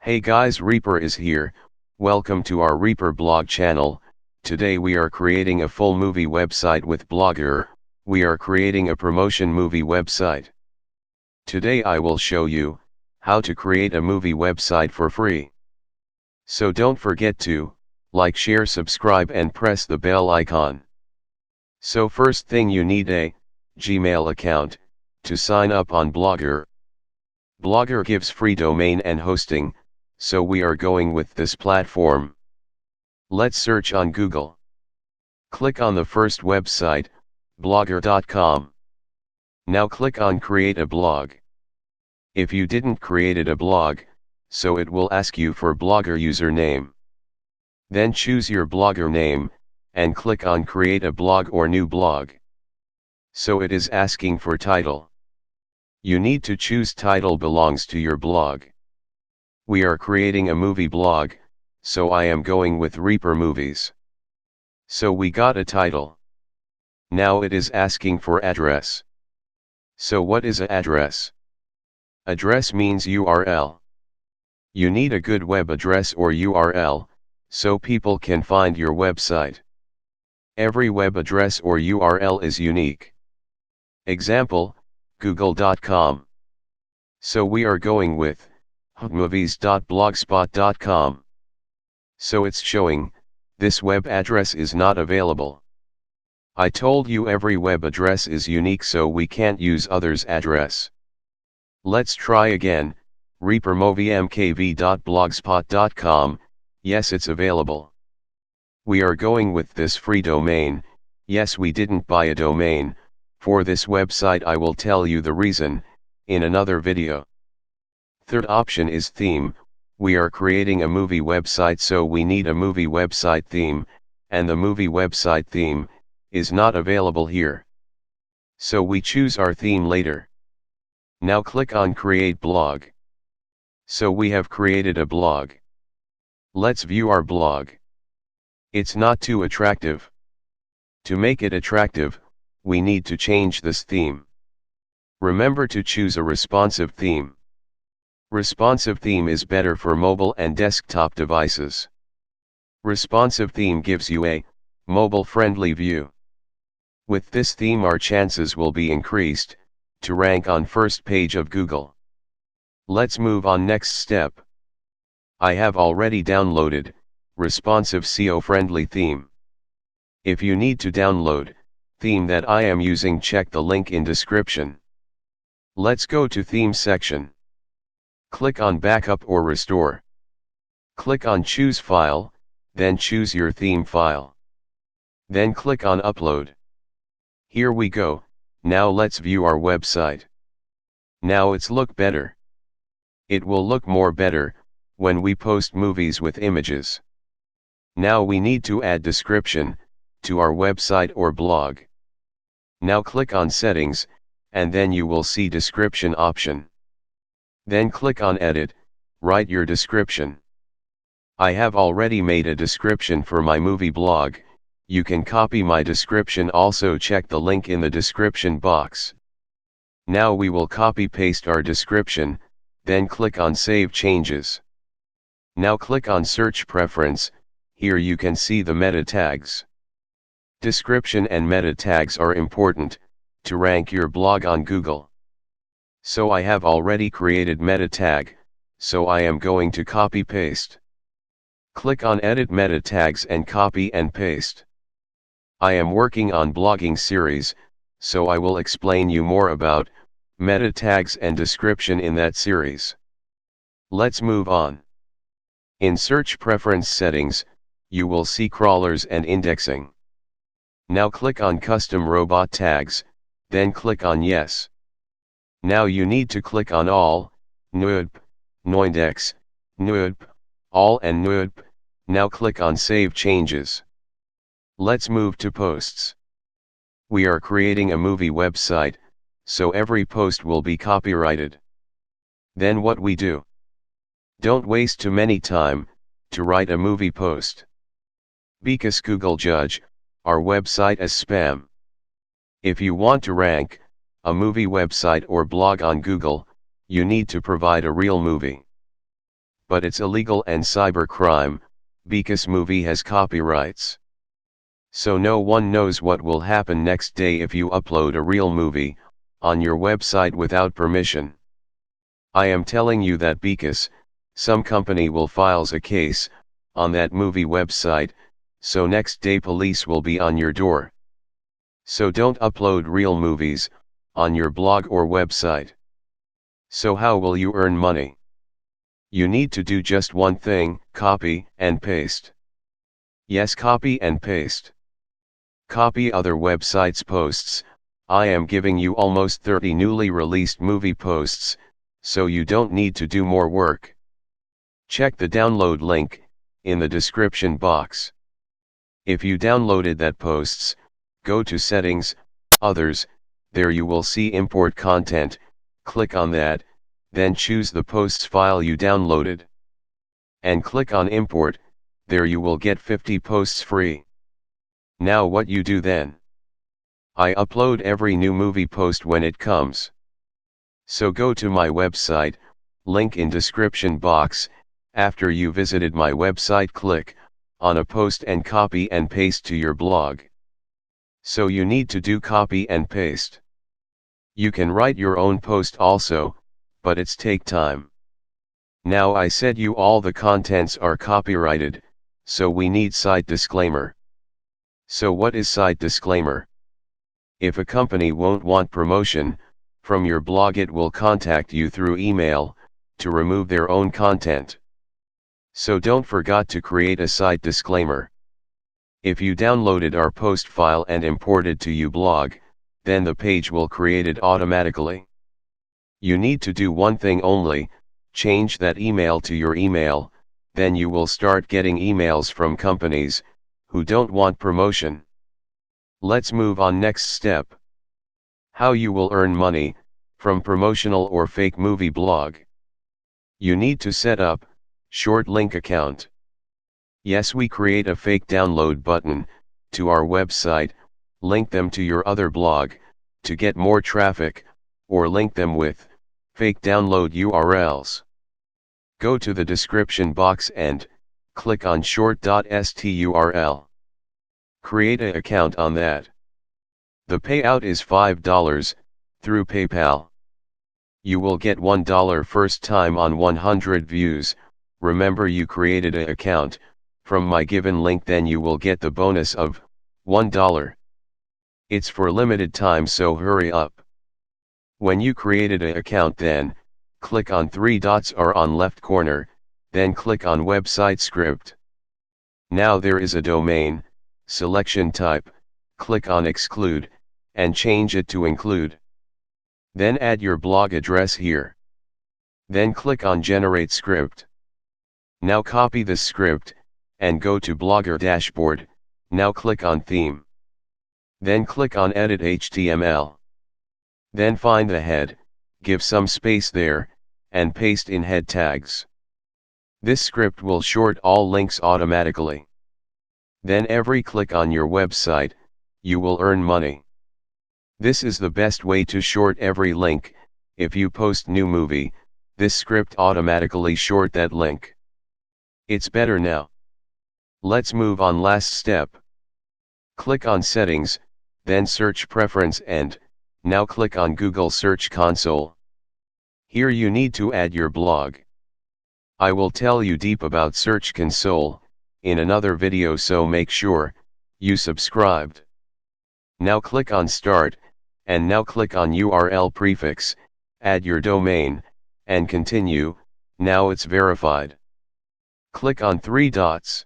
Hey guys, Reaper is here. Welcome to our Reaper blog channel. Today we are creating a full movie website with Blogger. We are creating a promotion movie website. Today I will show you how to create a movie website for free. So don't forget to like, share, subscribe and press the bell icon. So first thing, you need a Gmail account to sign up on Blogger. Blogger gives free domain and hosting, so we are going with this platform. Let's search on Google. Click on the first website, blogger.com. Now click on create a blog. If you didn't created a blog, so it will ask you for Blogger username. Then choose your Blogger name, and click on create a blog or new blog. So it is asking for title. You need to choose title belongs to your blog. We are creating a movie blog, so I am going with Reaper Movies. So we got a title. Now it is asking for address. So what is an address? Address means URL. You need a good web address or URL, so people can find your website. Every web address or URL is unique. Example, google.com. So we are going with movies.blogspot.com. So it's showing, this web address is not available. I told you every web address is unique, so we can't use others' address. Let's try again, reapermoviemkv.blogspot.com, yes, it's available. We are going with this free domain. Yes, we didn't buy a domain for this website. I will tell you the reason in another video. Third option is theme. We are creating a movie website, so we need a movie website theme, and the movie website theme is not available here. So we choose our theme later. Now click on create blog. So we have created a blog. Let's view our blog. It's not too attractive. To make it attractive, we need to change this theme. Remember to choose a responsive theme. Responsive theme is better for mobile and desktop devices. Responsive theme gives you a mobile-friendly view. With this theme, our chances will be increased to rank on first page of Google. Let's move on next step. I have already downloaded responsive SEO-friendly theme. If you need to download theme that I am using, check the link in description. Let's go to theme section. Click on backup or restore. Click on choose file, then choose your theme file. Then click on upload. Here we go. Now let's view our website. Now it's look better. It will look more better when we post movies with images. Now we need to add description to our website or blog. Now click on settings, and then you will see description option. Then click on edit, write your description. I have already made a description for my movie blog. You can copy my description, also check the link in the description box. Now we will copy paste our description, then click on save changes. Now click on search preference. Here you can see the meta tags. Description and meta tags are important to rank your blog on Google. So I have already created meta tag, so I am going to copy paste. Click on edit meta tags and copy and paste. I am working on blogging series, so I will explain you more about meta tags and description in that series. Let's move on. In search preference settings, you will see crawlers and indexing. Now click on custom robot tags, then click on yes. Now you need to click on all, NUDP, Noindex, NUDP, all and NUDP. Now click on save changes. Let's move to posts. We are creating a movie website, so every post will be copyrighted. Then what we do? Don't waste too many time to write a movie post. Because Google judge our website as spam. If you want to rank a movie website or blog on Google, you need to provide a real movie. but it's illegal and cybercrime, because movie has copyrights. So no one knows what will happen next day if you upload a real movie on your website without permission. I am telling you that because some company will files a case on that movie website, so next day police will be on your door. So don't upload real movies on your blog or website. So how will you earn money? You need to do just one thing: copy and paste. Yes, copy and paste. Copy other websites' posts. I am giving you almost 30 newly released movie posts, so you don't need to do more work. Check the download link in the description box. If you downloaded that posts, go to Settings, Others, there you will see Import Content, click on that, then choose the posts file you downloaded. And click on Import, there you will get 50 posts free. Now what you do then? I upload every new movie post when it comes. So go to my website, link in description box. After you visited my website, click on a post and copy and paste to your blog. So you need to do copy and paste. You can write your own post also, but it's take time. Now I said you all the contents are copyrighted, so we need site disclaimer. So what is site disclaimer? If a company won't want promotion from your blog, it will contact you through email to remove their own content. So don't forget to create a site disclaimer. If you downloaded our post file and imported to your blog, then the page will create it automatically. You need to do one thing only: change that email to your email, then you will start getting emails from companies who don't want promotion. Let's move on next step. How you will earn money from promotional or fake movie blog. You need to set up short link account. Yes, we create a fake download button to our website, link them to your other blog to get more traffic, or link them with fake download URLs. Go to the description box and click on short.STURL. Create an account on that. The payout is $5 through PayPal. You will get $1 first time on 100 views. Remember, you created an account from my given link, then you will get the bonus of $1. It's for limited time, so hurry up. When you created an account, then click on 3 dots or on left corner, then click on website script. Now there is a domain selection type, click on exclude, and change it to include. Then add your blog address here. Then click on generate script. Now copy this script, and go to Blogger dashboard. Now click on theme. Then click on edit HTML. Then find the head, give some space there, and paste in head tags. This script will short all links automatically. Then every click on your website, you will earn money. This is the best way to short every link. If you post new movie, this script automatically short that link. It's better now. Let's move on last step. Click on settings, then search preference, and now click on Google Search Console. Here you need to add your blog. I will tell you deep about Search Console in another video, so make sure you subscribed. Now click on Start, and now click on URL prefix, add your domain, and continue. Now it's verified. Click on 3 dots.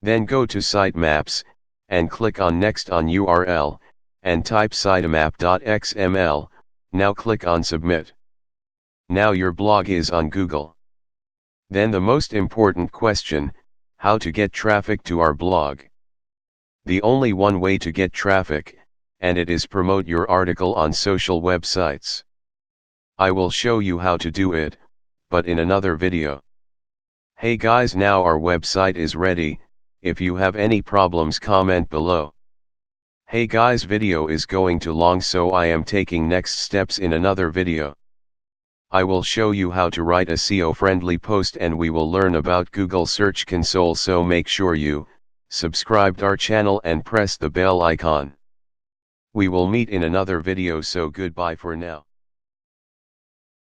Then go to Sitemaps, and click on Next on URL, and type sitemap.xml. Now click on Submit. Now your blog is on Google. Then the most important question: how to get traffic to our blog. The only one way to get traffic, and it is promote your article on social websites. I will show you how to do it, but in another video. Hey guys, now our website is ready. If you have any problems, comment below. Hey guys, video is going too long, so I am taking next steps in another video. I will show you how to write a SEO-friendly post, and we will learn about Google Search Console, so make sure you subscribe our channel and press the bell icon. We will meet in another video, so goodbye for now.